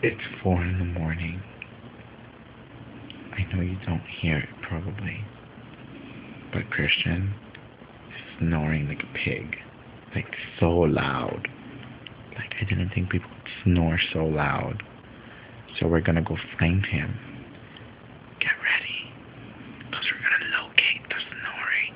It's 4 in the morning. I know you don't hear it probably, but Christian is snoring like a pig. Like so loud. Like I didn't think people could snore so loud. So we're gonna go find him. Get ready. Because we're gonna locate the snoring.